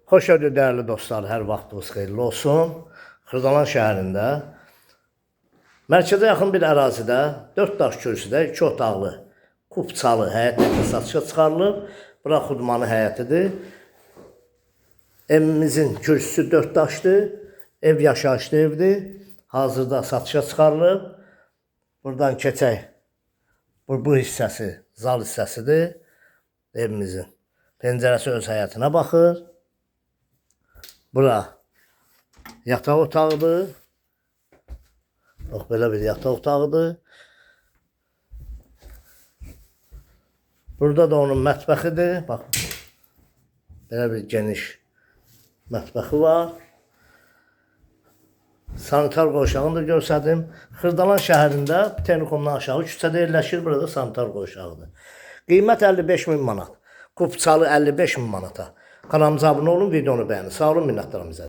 Xoş gördük dəyərli dostlar, hər vaxtınız xeyirli olsun. Xırdalan şəhərində mərkəzə yaxın bir ərazidə 4 daş kürsüdə 2 otaqlı kupçalı həyət evi satışa çıxarılıb. Bura xudmanı həyətidir. Evimizin kürsüsü 4 daşdır. Ev yaşayışlı evdir. Hazırda satışa çıxarılıb. Buradan keçək. Bu hissəsi zal hissəsidir evimizin. Pəncərəsi öz həyətinə baxır. Bura yataq otağıdır. Bax, belə bir yataq otağıdır. Burada da onun mətbəxidir. Bax, belə bir geniş mətbəxi var. Sanitar qoşağını da görsədim. Xırdalan şəhərində Texnikumdan aşağı küçədə yerləşir. Burada sanitar qoşağıdır. Qiymət 55.000 manat. Kupçalı 55.000 manata. Kanalımıza abunə olun, videonu bəyənin. Sağ olun, minnətdarım bizə.